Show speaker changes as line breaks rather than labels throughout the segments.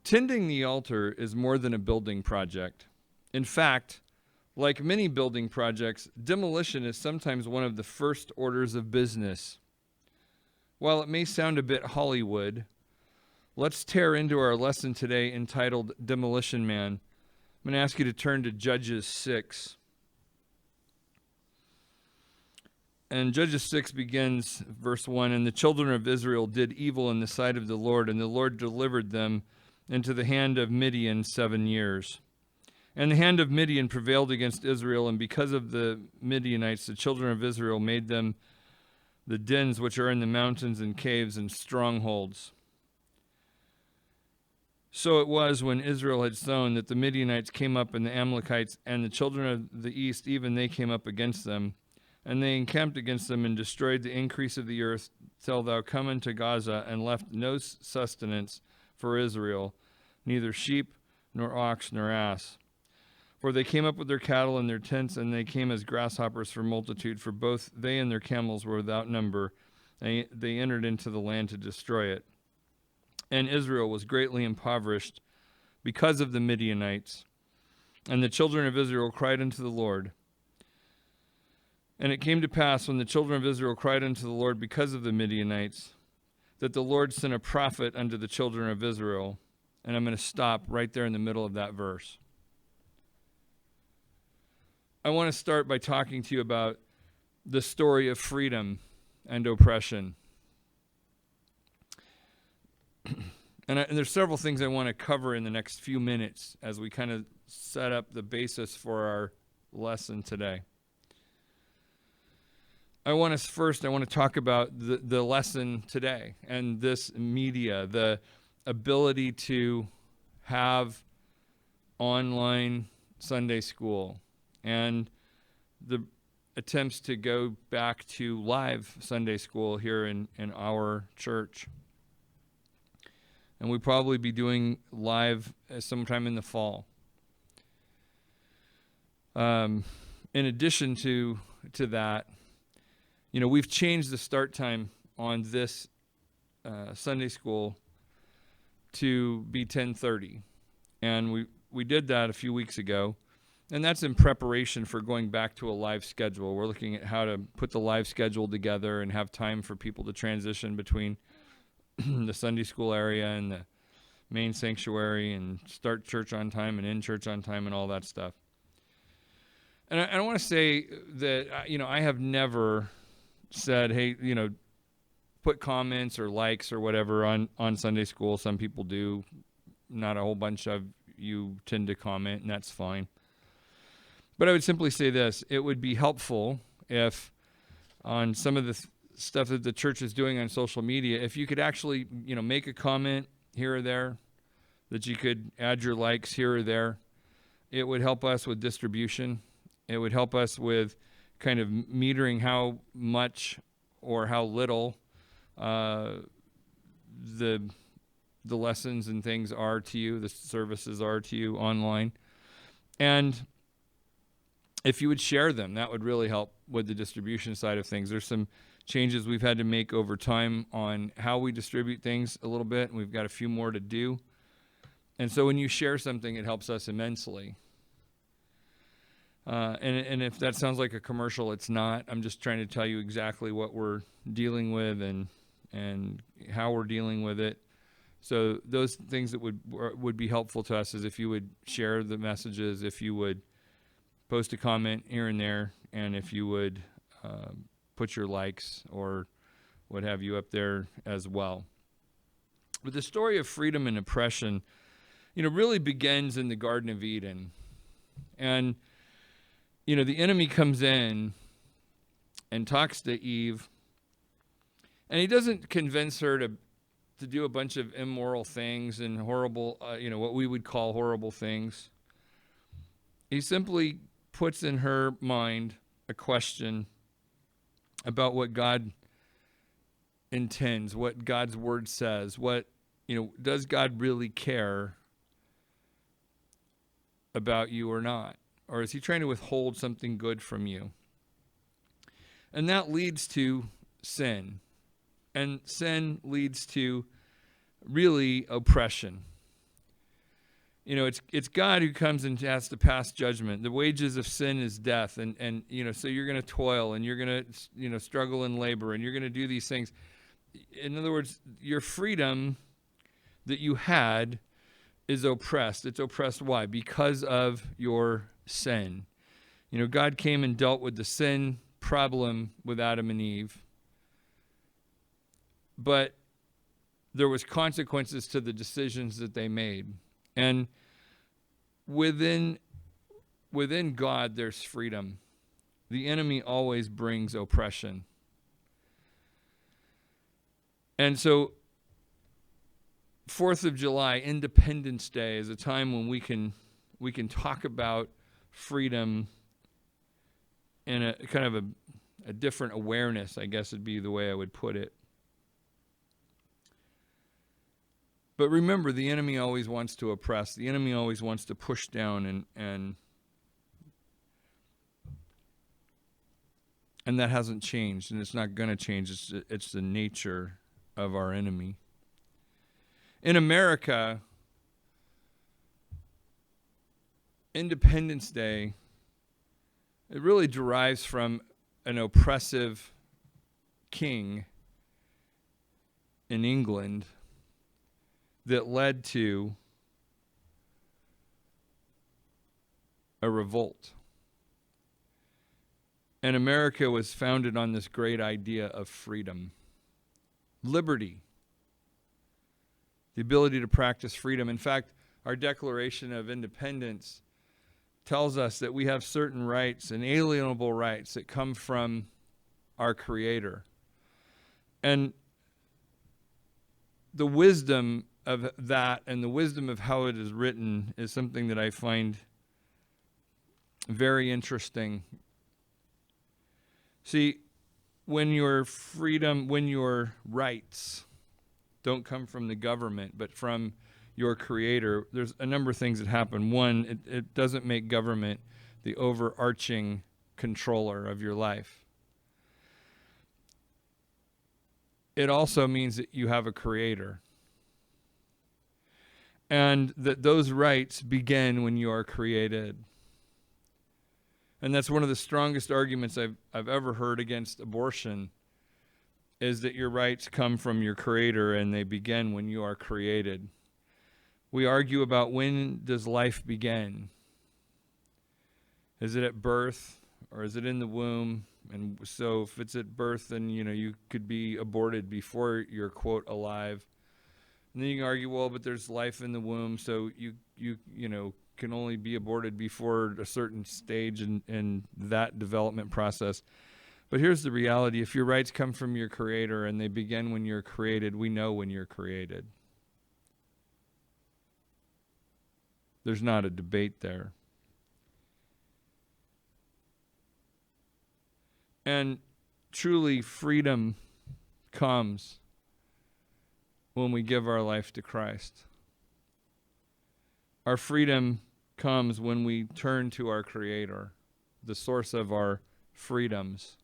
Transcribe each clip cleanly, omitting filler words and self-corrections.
Tending the altar is more than a building project. In fact, like many building projects, demolition is sometimes one of the first orders of business. While it may sound a bit Hollywood, let's tear into our lesson today entitled Demolition Man. I'm going to ask you to turn to Judges 6. And Judges 6 begins, verse 1, "And the children of Israel did evil in the sight of the Lord, and the Lord delivered them into the hand of Midian 7 years. And the hand of Midian prevailed against Israel, and because of the Midianites, the children of Israel made them the dens which are in the mountains and caves and strongholds. So it was when Israel had sown that the Midianites came up, and the Amalekites and the children of the east, even they came up against them. And they encamped against them and destroyed the increase of the earth till thou come into Gaza, and left no sustenance for Israel, neither sheep, nor ox, nor ass. For they came up with their cattle and their tents, and they came as grasshoppers for multitude, for both they and their camels were without number. They entered into the land to destroy it. And Israel was greatly impoverished because of the Midianites. And the children of Israel cried unto the Lord. And it came to pass, when the children of Israel cried unto the Lord because of the Midianites, that the Lord sent a prophet unto the children of Israel." And I'm going to stop right there in the middle of that verse. I want to start by talking to you about the story of freedom and oppression. And there's several things I want to cover in the next few minutes as we kind of set up the basis for our lesson today. I want to talk about the lesson today and this media, the ability to have online Sunday school and the attempts to go back to live Sunday school here in our church. And we'll probably be doing live sometime in the fall. In addition to that, we've changed the start time on this Sunday school to be 10:30. And we did that a few weeks ago. And that's in preparation for going back to a live schedule. We're looking at how to put the live schedule together and have time for people to transition between the Sunday school area and the main sanctuary and start church on time and end church on time and all that stuff. And I want to say that, I have never said, hey, put comments or likes or whatever on Sunday school. Some people do. Not a whole bunch of you tend to comment, and that's fine. But I would simply say this. It would be helpful if on some of the stuff that the church is doing on social media, if you could actually, make a comment here or there, that you could add your likes here or there. It would help us with distribution. It would help us with kind of metering how much or how little the lessons and things are to you, the services are to you online. And if you would share them, that would really help with the distribution side of things. There's some changes we've had to make over time on how we distribute things a little bit, and we've got a few more to do. And so when you share something, it helps us immensely. And if that sounds like a commercial, it's not. I'm just trying to tell you exactly what we're dealing with and how we're dealing with it. So those things that would be helpful to us is if you would share the messages, if you would post a comment here and there, and if you would put your likes or what have you up there as well. But the story of freedom and oppression, really begins in the Garden of Eden. And, the enemy comes in and talks to Eve, and he doesn't convince her to do a bunch of immoral things and horrible, what we would call horrible things. He simply puts in her mind a question about what God intends, what God's word says, does God really care about you or not? Or is he trying to withhold something good from you? And that leads to sin. And sin leads to really oppression. it's God who comes and has to pass judgment. The wages of sin is death, and so you're going to toil, and you're going to struggle in labor, and you're going to do these things. In other words, your freedom that you had is oppressed. It's oppressed. Why? Because of your sin. God came and dealt with the sin problem with Adam and Eve, but there was consequences to the decisions that they made. And within God, there's freedom. The enemy always brings oppression. And so 4th of July, Independence Day, is a time when we can talk about freedom in a kind of a different awareness, I guess would be the way I would put it. But remember, the enemy always wants to oppress. The enemy always wants to push down, and that hasn't changed, and it's not going to change. It's the nature of our enemy. In America, Independence Day, it really derives from an oppressive king in England that led to a revolt. And America was founded on this great idea of freedom, liberty, the ability to practice freedom. In fact, our Declaration of Independence tells us that we have certain rights, inalienable rights, that come from our Creator. And the wisdom of that and the wisdom of how it is written is something that I find very interesting. See, when your freedom, when your rights don't come from the government, but from your Creator, there's a number of things that happen. One, it doesn't make government the overarching controller of your life. It also means that you have a Creator, and that those rights begin when you are created. And that's one of the strongest arguments I've ever heard against abortion, is that your rights come from your Creator and they begin when you are created. We argue about, when does life begin? Is it at birth, or is it in the womb? And so if it's at birth, then you could be aborted before you're, quote, alive. And then you can argue, well, but there's life in the womb, so you can only be aborted before a certain stage in that development process. But here's the reality. If your rights come from your Creator and they begin when you're created, we know when you're created. There's not a debate there. And truly, freedom comes when we give our life to Christ. Our freedom comes when we turn to our Creator, the source of our freedoms.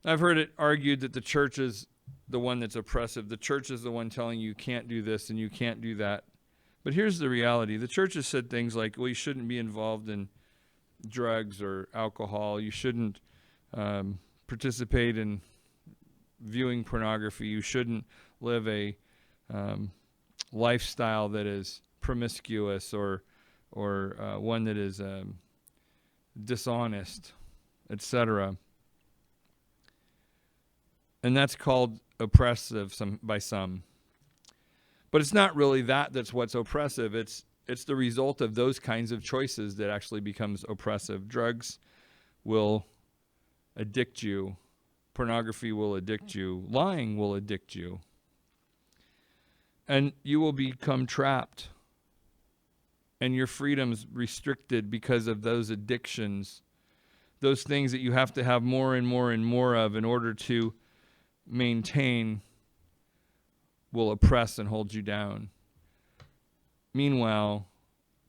I've heard it argued that the church is the one that's oppressive. The church is the one telling you can't do this and you can't do that. But here's the reality. The church has said things like, well, you shouldn't be involved in drugs or alcohol. You shouldn't participate in viewing pornography. You shouldn't live a lifestyle that is promiscuous or one that is dishonest, etc. And that's called oppressive by some. But it's not really that's what's oppressive. It's the result of those kinds of choices that actually becomes oppressive. Drugs will addict you. Pornography will addict you. Lying will addict you. And you will become trapped. And your freedom's restricted because of those addictions. Those things that you have to have more and more and more of in order to maintain will oppress and hold you down. Meanwhile,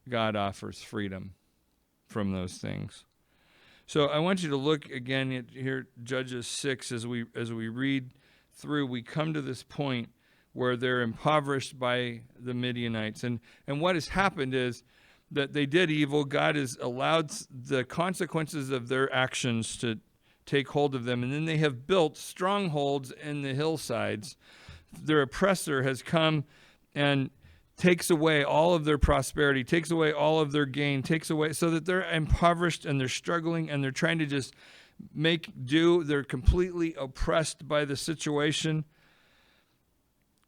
God offers freedom from those things. So I want you to look again at here, Judges 6, as we read through, we come to this point where they're impoverished by the Midianites. And what has happened is that they did evil. God has allowed the consequences of their actions to take hold of them. And then they have built strongholds in the hillsides. Their oppressor has come and takes away all of their prosperity, takes away all of their gain, takes away, so that they're impoverished and they're struggling and they're trying to just make do. They're completely oppressed by the situation.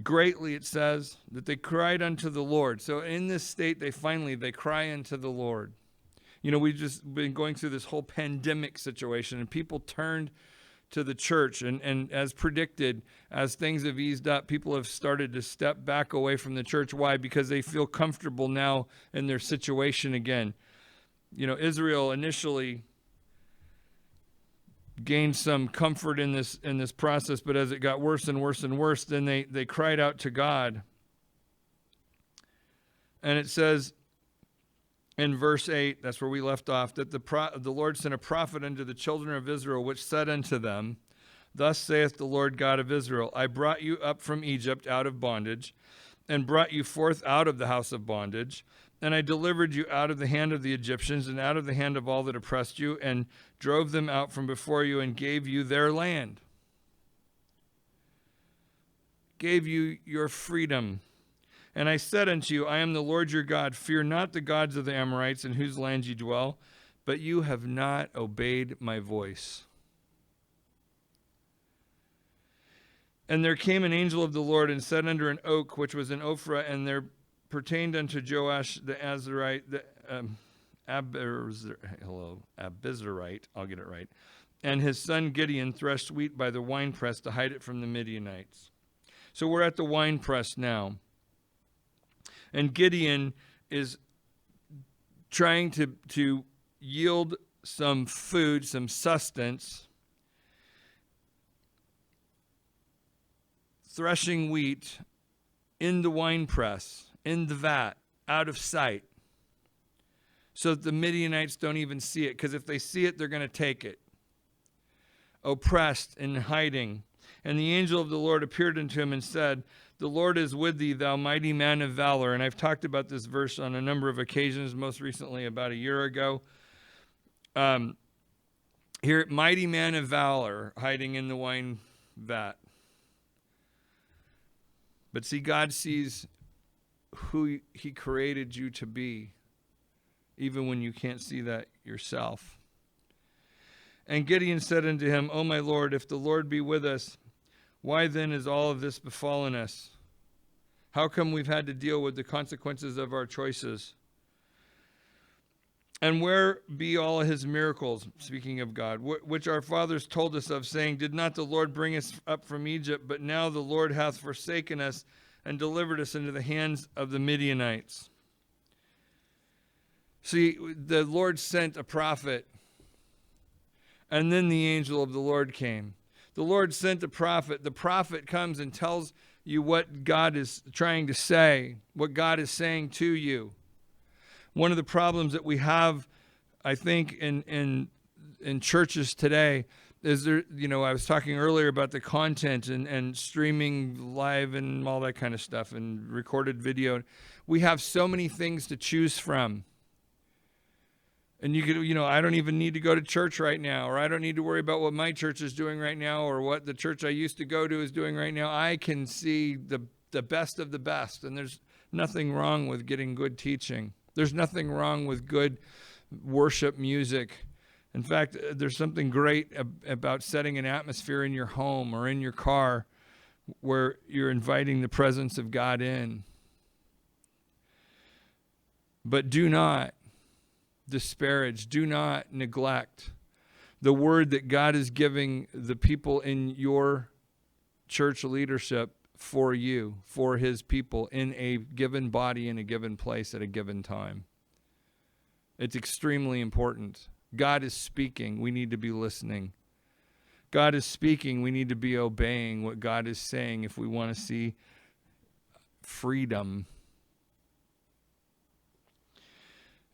Greatly, it says, that they cried unto the Lord. So in this state, they cry unto the Lord. You know, we've just been going through this whole pandemic situation, and people turned to the church. And as predicted, as things have eased up, people have started to step back away from the church. Why? Because they feel comfortable now in their situation again. You know, Israel initially gained some comfort in this process, but as it got worse and worse and worse, then they cried out to God. And it says in verse 8, that's where we left off, that the Lord sent a prophet unto the children of Israel, which said unto them, Thus saith the Lord God of Israel, I brought you up from Egypt out of bondage, and brought you forth out of the house of bondage. And I delivered you out of the hand of the Egyptians and out of the hand of all that oppressed you, and drove them out from before you, and gave you their land. Gave you your freedom. And I said unto you, I am the Lord your God. Fear not the gods of the Amorites in whose land you dwell, but you have not obeyed my voice. And there came an angel of the Lord and sat under an oak, which was in Ophrah, and there pertained unto Joash the Azarite, the Abizarite, I'll get it right, and his son Gideon threshed wheat by the winepress to hide it from the Midianites. So we're at the winepress now. And Gideon is trying to yield some food, some sustenance, threshing wheat in the winepress, in the vat, out of sight, so that the Midianites don't even see it, because if they see it, they're going to take it. Oppressed and hiding. And the angel of the Lord appeared unto him and said, The Lord is with thee, thou mighty man of valor. And I've talked about this verse on a number of occasions, most recently about a year ago. Here, mighty man of valor, hiding in the wine vat. But see, God sees who he created you to be, even when you can't see that yourself. And Gideon said unto him, O my Lord, if the Lord be with us, why then is all of this befallen us? How come we've had to deal with the consequences of our choices? And where be all his miracles, speaking of God, which our fathers told us of, saying, Did not the Lord bring us up from Egypt? But now the Lord hath forsaken us and delivered us into the hands of the Midianites. See, the Lord sent a prophet, and then the angel of the Lord came. The Lord sent a prophet. The prophet comes and tells you what God is trying to say, what God is saying to you. One of the problems that we have, I think, in churches today is there, you know, I was talking earlier about the content and streaming live and all that kind of stuff and recorded video. We have so many things to choose from. And you could, you know, I don't even need to go to church right now, or I don't need to worry about what my church is doing right now, or what the church I used to go to is doing right now. I can see the best of the best, and there's nothing wrong with getting good teaching. There's nothing wrong with good worship music. In fact, there's something great about setting an atmosphere in your home or in your car where you're inviting the presence of God in. But do not disparage, do not neglect the word that God is giving the people in your church leadership for you, for his people, in a given body, in a given place, at a given time. It's extremely important. God is speaking. We need to be listening. God is speaking. We need to be obeying what God is saying if we want to see freedom.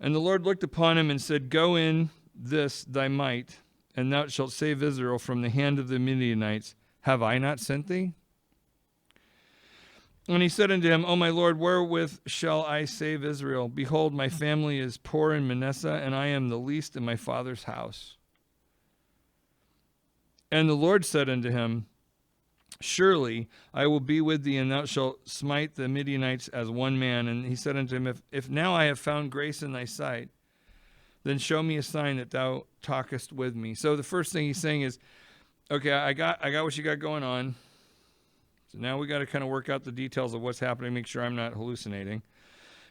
And the Lord looked upon him and said, Go in this thy might, and thou shalt save Israel from the hand of the Midianites. Have I not sent thee? And he said unto him, O my Lord, wherewith shall I save Israel? Behold, my family is poor in Manasseh, and I am the least in my father's house. And the Lord said unto him, Surely I will be with thee, and thou shalt smite the Midianites as one man. And he said unto him, If now I have found grace in thy sight, then show me a sign that thou talkest with me. So the first thing he's saying is, okay, I got what you got going on. So now we got to kind of work out the details of what's happening, make sure I'm not hallucinating.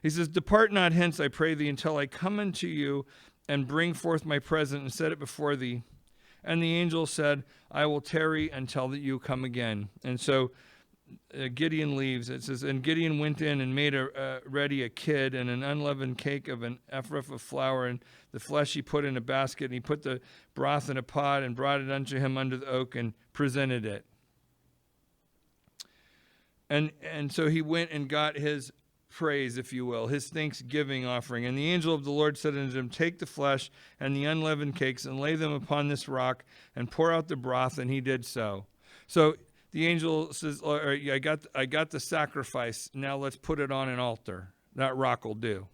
He says, Depart not hence, I pray thee, until I come unto you and bring forth my present and set it before thee. And the angel said, I will tarry until that you come again. And so Gideon leaves. It says, And Gideon went in and made ready a kid and an unleavened cake of an ephah of flour, and the flesh he put in a basket, and he put the broth in a pot and brought it unto him under the oak and presented it. And so he went and got his praise, if you will, his thanksgiving offering. And the angel of the Lord said unto him, Take the flesh and the unleavened cakes and lay them upon this rock and pour out the broth. And he did so. So the angel says, I got the sacrifice. Now let's put it on an altar. That rock will do.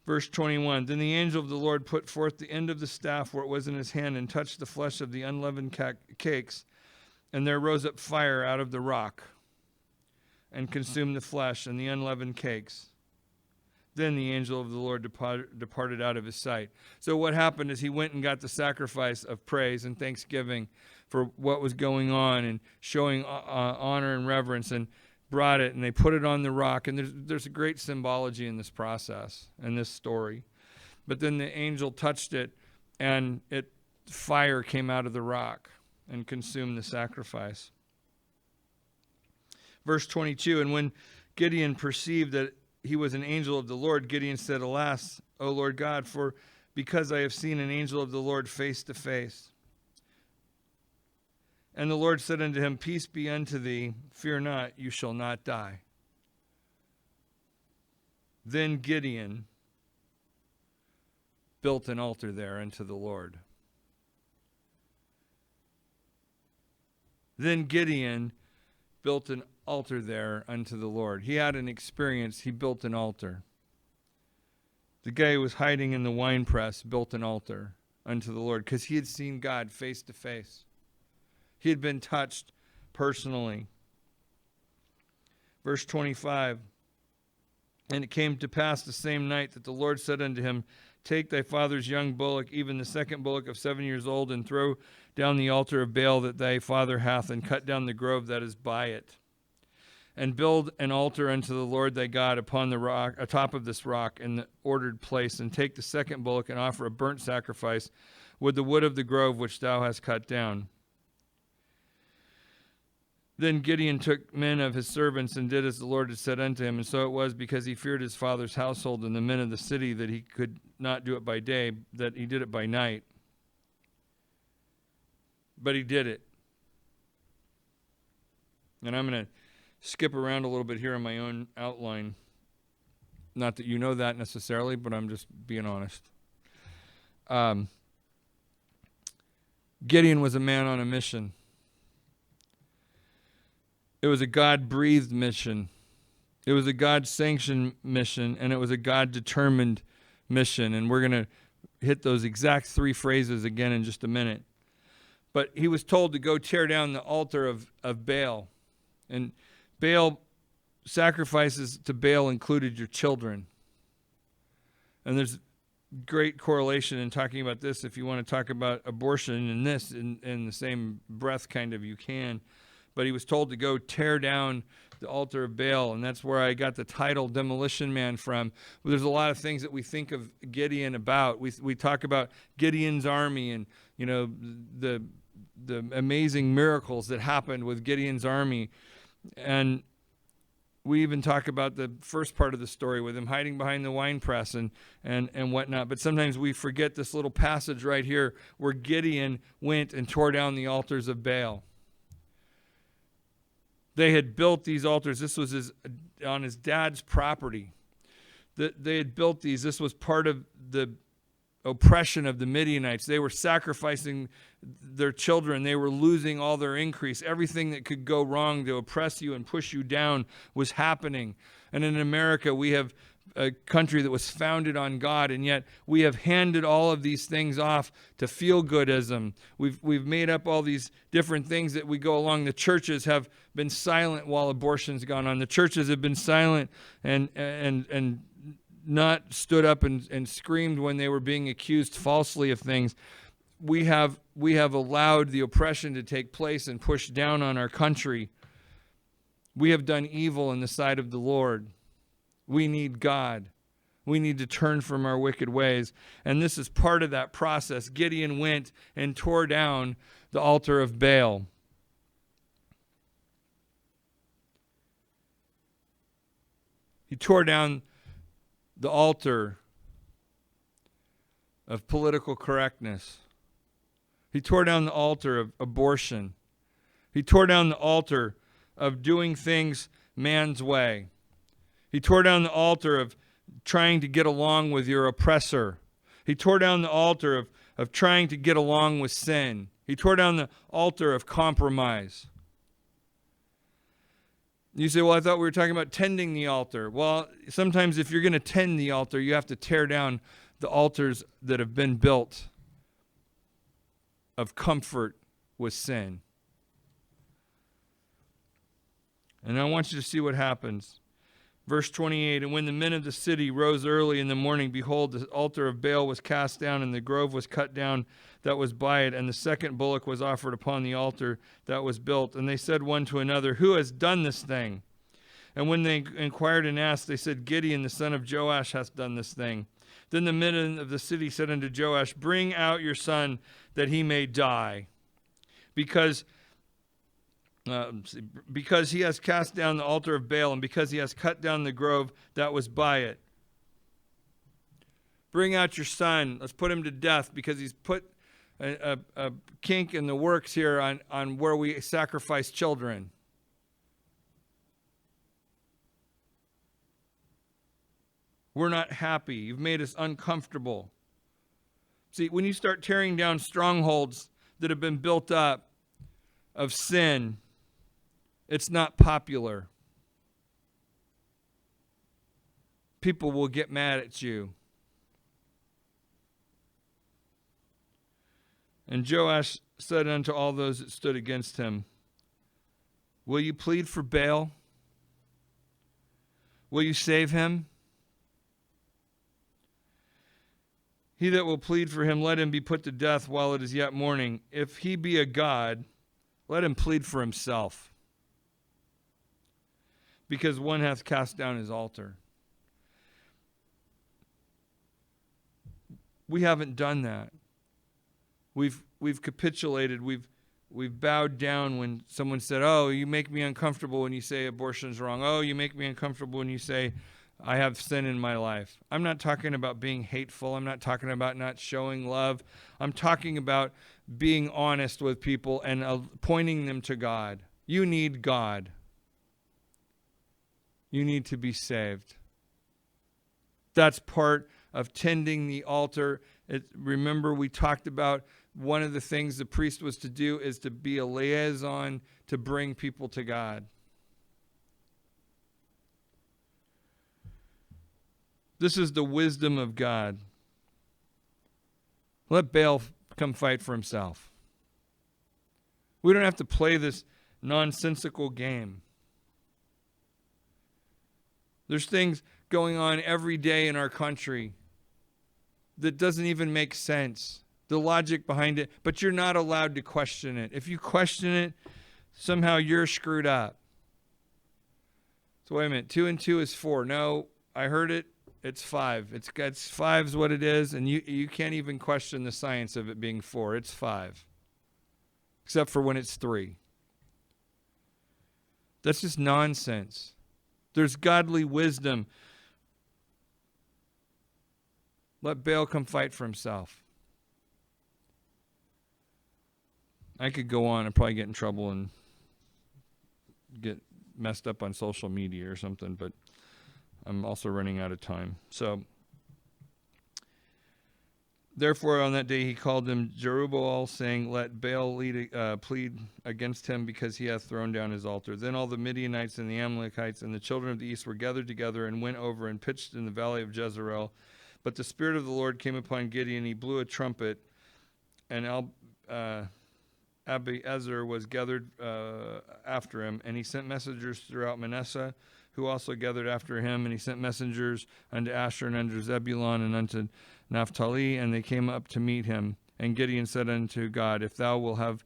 Verse 21, Then the angel of the Lord put forth the end of the staff where it was in his hand and touched the flesh of the unleavened cakes. And there rose up fire out of the rock and consumed the flesh and the unleavened cakes. Then the angel of the Lord departed out of his sight. So what happened is he went and got the sacrifice of praise and thanksgiving for what was going on and showing honor and reverence, and brought it, and they put it on the rock. And there's a great symbology in this process and this story. But then the angel touched it, and fire came out of the rock and consumed the sacrifice. Verse 22, And when Gideon perceived that he was an angel of the Lord, Gideon said, Alas, O Lord God, for because I have seen an angel of the Lord face to face. And the Lord said unto him, Peace be unto thee, fear not, you shall not die. Then Gideon built an altar there unto the Lord. Then Gideon built an altar there unto the Lord. He had an experience. He built an altar. The guy who was hiding in the winepress built an altar unto the Lord because he had seen God face to face. He had been touched personally. Verse 25, And it came to pass the same night that the Lord said unto him, Take thy father's young bullock, even the second bullock of 7 years old, and throw down the altar of Baal that thy father hath, and cut down the grove that is by it. And build an altar unto the Lord thy God upon the rock, atop of this rock, in the ordered place, and take the second bullock and offer a burnt sacrifice with the wood of the grove which thou hast cut down. Then Gideon took men of his servants and did as the Lord had said unto him. And so it was, because he feared his father's household and the men of the city, that he could not do it by day, that he did it by night. But he did it. And I'm going to skip around a little bit here on my own outline. Not that you know that necessarily, but I'm just being honest. Gideon was a man on a mission. It was a God-breathed mission. It was a God-sanctioned mission, and it was a God-determined mission. And we're going to hit those exact three phrases again in just a minute. But he was told to go tear down the altar of Baal. And Baal, sacrifices to Baal included your children. And there's great correlation in talking about this. If you want to talk about abortion and this in the same breath, kind of, you can. But he was told to go tear down the altar of Baal, and that's where I got the title Demolition Man from. Well, there's a lot of things that we think of Gideon about. We talk about Gideon's army and, you know, the amazing miracles that happened with Gideon's army. And we even talk about the first part of the story with him hiding behind the winepress and whatnot. But sometimes we forget this little passage right here where Gideon went and tore down the altars of Baal. They had built these altars. This was on his dad's property. They had built these. This was part of the oppression of the Midianites. They were sacrificing their children. They were losing all their increase. Everything that could go wrong to oppress you and push you down was happening. And in America, we have a country that was founded on God, and yet we have handed all of these things off to feel-goodism. We've made up all these different things that we go along. The churches have been silent while abortion's gone on. The churches have been silent and not stood up and screamed when they were being accused falsely of things. We have allowed the oppression to take place and push down on our country. We have done evil in the sight of the Lord. We need God. We need to turn from our wicked ways. And this is part of that process. Gideon went and tore down the altar of Baal. He tore down the altar of political correctness. He tore down the altar of abortion. He tore down the altar of doing things man's way. He tore down the altar of trying to get along with your oppressor. He tore down the altar of trying to get along with sin. He tore down the altar of compromise. You say, well, I thought we were talking about tending the altar. Well, sometimes if you're going to tend the altar, you have to tear down the altars that have been built of comfort with sin. And I want you to see what happens. Verse 28, and when the men of the city rose early in the morning, behold, the altar of Baal was cast down, and the grove was cut down that was by it, and the second bullock was offered upon the altar that was built. And they said one to another, who has done this thing? And when they inquired and asked, they said, Gideon, the son of Joash, hath done this thing. Then the men of the city said unto Joash, bring out your son, that he may die, because he has cast down the altar of Baal, and because he has cut down the grove that was by it. Bring out your son. Let's put him to death, because he's put a kink in the works here on where we sacrifice children. We're not happy. You've made us uncomfortable. See, when you start tearing down strongholds that have been built up of sin, it's not popular. People will get mad at you. And Joash said unto all those that stood against him, will you plead for Baal? Will you save him? He that will plead for him, let him be put to death while it is yet morning. If he be a god, let him plead for himself, because one hath cast down his altar. We haven't done that. We've capitulated. We've bowed down when someone said, oh, you make me uncomfortable when you say abortion's wrong. Oh, you make me uncomfortable when you say I have sin in my life. I'm not talking about being hateful. I'm not talking about not showing love. I'm talking about being honest with people and pointing them to God. You need God. You need to be saved. That's part of tending the altar. Remember, we talked about one of the things the priest was to do is to be a liaison to bring people to God. This is the wisdom of God. Let Baal come fight for himself. We don't have to play this nonsensical game. There's things going on every day in our country that doesn't even make sense. The logic behind it, but you're not allowed to question it. If you question it, somehow you're screwed up. So wait a minute, 2 and 2 is 4. No, I heard it. It's 5. It's 5 is what it is, and you can't even question the science of it being 4. It's 5. Except for when it's 3. That's just nonsense. There's godly wisdom. Let Baal come fight for himself. I could go on and probably get in trouble and get messed up on social media or something, but I'm also running out of time. So Therefore, on that day he called him Jerubbaal, saying, let Baal plead against him, because he hath thrown down his altar. Then all the Midianites and the Amalekites and the children of the east were gathered together and went over and pitched in the valley of Jezreel. But the Spirit of the Lord came upon Gideon. He blew a trumpet, and Abiezer was gathered after him. And he sent messengers throughout Manasseh, who also gathered after him. And he sent messengers unto Asher and unto Zebulun and unto Naphtali, and they came up to meet him. And Gideon said unto God, if thou wilt have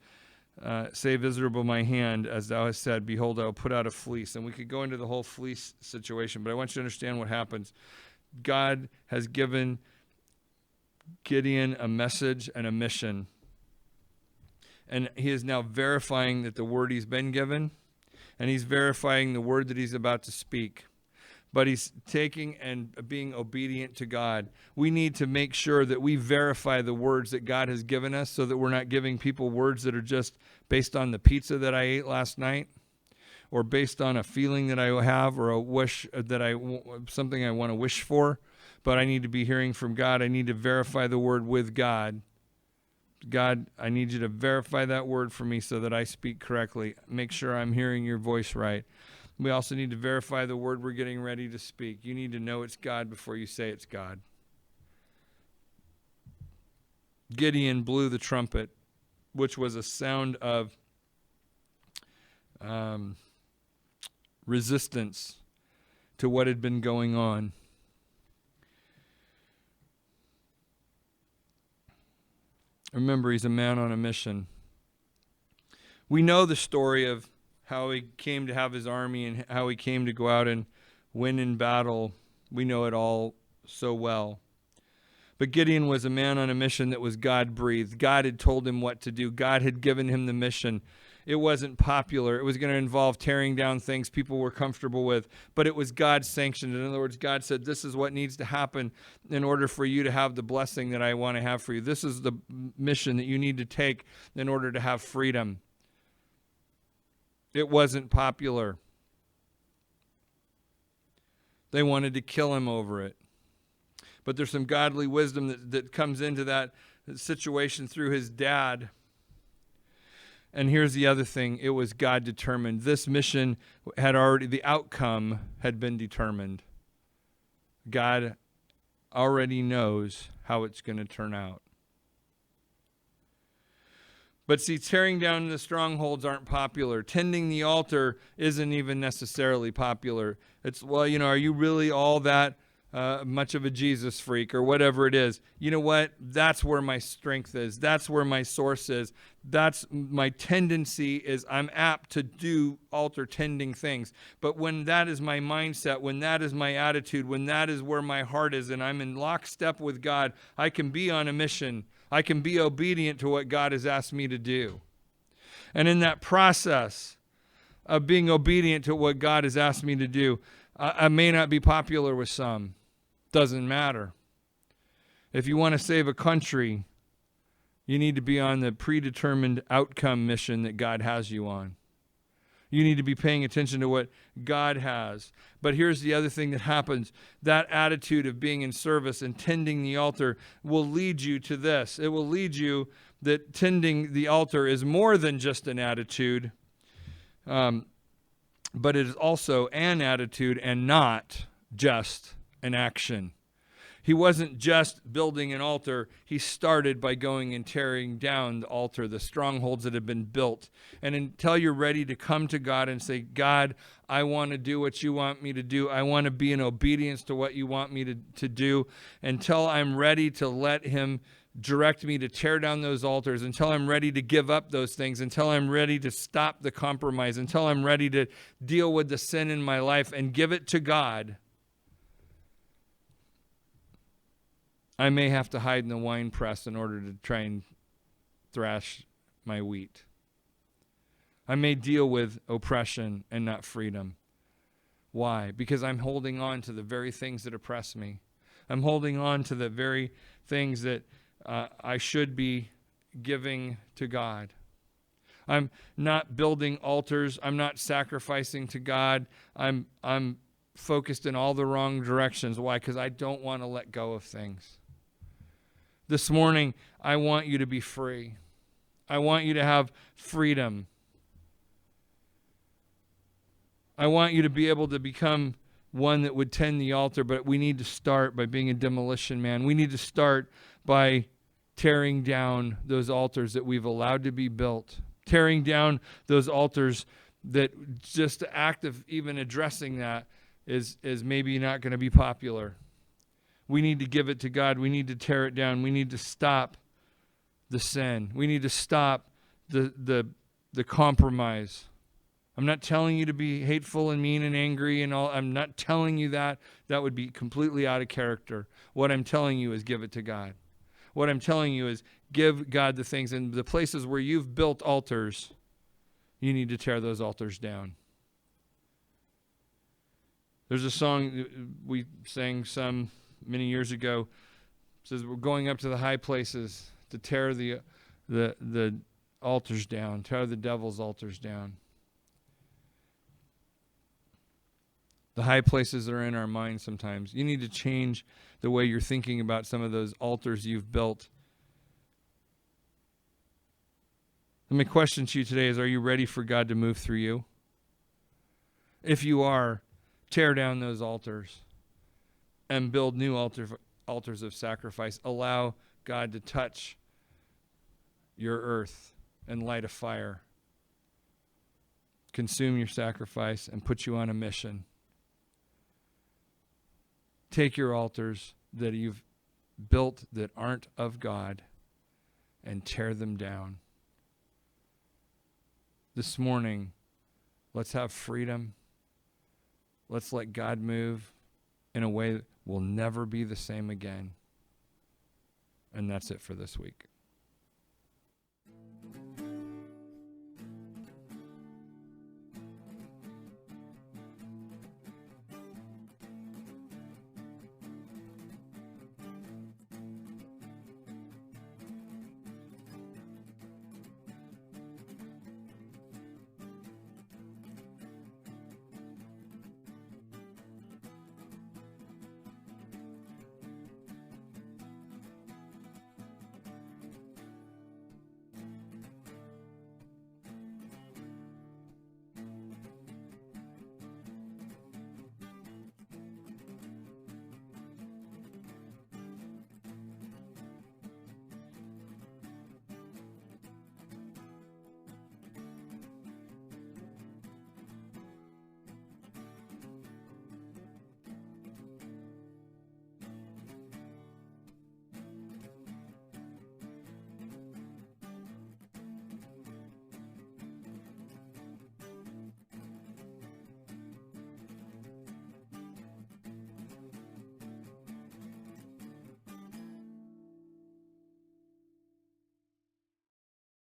save Israel by my hand, as thou hast said, behold, I will put out a fleece. And we could go into the whole fleece situation, but I want you to understand what happens. God has given Gideon a message and a mission. And he is now verifying that the word he's been given, and he's verifying the word that he's about to speak. But he's taking and being obedient to God. We need to make sure that we verify the words that God has given us, so that we're not giving people words that are just based on the pizza that I ate last night, or based on a feeling that I have, or a wish that something I want to wish for. But I need to be hearing from God. I need to verify the word with God. God, I need you to verify that word for me so that I speak correctly. Make sure I'm hearing your voice right. We also need to verify the word we're getting ready to speak. You need to know it's God before you say it's God. Gideon blew the trumpet, which was a sound of resistance to what had been going on. Remember, he's a man on a mission. We know the story of how he came to have his army and how he came to go out and win in battle. We know it all so well. But Gideon was a man on a mission that was God-breathed. God had told him what to do. God had given him the mission. It wasn't popular. It was going to involve tearing down things people were comfortable with. But it was God-sanctioned. In other words, God said, this is what needs to happen in order for you to have the blessing that I want to have for you. This is the mission that you need to take in order to have freedom. It wasn't popular. They wanted to kill him over it. But there's some godly wisdom that comes into that situation through his dad. And here's the other thing. It was God determined. This mission the outcome had been determined. God already knows how it's going to turn out. But see, tearing down the strongholds aren't popular. Tending the altar isn't even necessarily popular. It's, well, are you really all that much of a Jesus freak or whatever it is? You know what? That's where my strength is. That's where my source is. That's my tendency is I'm apt to do altar tending things. But when that is my mindset, when that is my attitude, when that is where my heart is and I'm in lockstep with God, I can be on a mission. I can be obedient to what God has asked me to do. And in that process of being obedient to what God has asked me to do, I may not be popular with some. Doesn't matter. If you want to save a country, you need to be on the predetermined outcome mission that God has you on. You need to be paying attention to what God has. But here's the other thing that happens. That attitude of being in service and tending the altar will lead you to this. It will lead you that tending the altar is more than just an attitude, but it is also an attitude and not just an action. He wasn't just building an altar. He started by going and tearing down the altar, the strongholds that have been built. And until you're ready to come to God and say, God, I want to do what you want me to do. I want to be in obedience to what you want me to do. Until I'm ready to let him direct me to tear down those altars, until I'm ready to give up those things, until I'm ready to stop the compromise, until I'm ready to deal with the sin in my life and give it to God, I may have to hide in the wine press in order to try and thrash my wheat. I may deal with oppression and not freedom. Why? Because I'm holding on to the very things that oppress me. I'm holding on to the very things that I should be giving to God. I'm not building altars. I'm not sacrificing to God. I'm focused in all the wrong directions. Why? Because I don't want to let go of things. This morning, I want you to be free. I want you to have freedom. I want you to be able to become one that would tend the altar, but we need to start by being a demolition man. We need to start by tearing down those altars that we've allowed to be built, tearing down those altars that just the act of even addressing that is maybe not going to be popular. We need to give it to God. We need to tear it down. We need to stop the sin. We need to stop the compromise. I'm not telling you to be hateful and mean and angry and all. I'm not telling you that. That would be completely out of character. What I'm telling you is give it to God. What I'm telling you is give God the things. And the places where you've built altars, you need to tear those altars down. There's a song we sang some many years ago. It says we're going up to the high places to tear the altars down, tear the devil's altars down. The high places that are in our minds sometimes. You need to change the way you're thinking about some of those altars you've built. And my question to you today is, are you ready for God to move through you? If you are, tear down those altars and build new altars of sacrifice. Allow God to touch your earth and light a fire. Consume your sacrifice and put you on a mission. Take your altars that you've built that aren't of God and tear them down. This morning, let's have freedom. Let's let God move in a way that will never be the same again. And that's it for this week.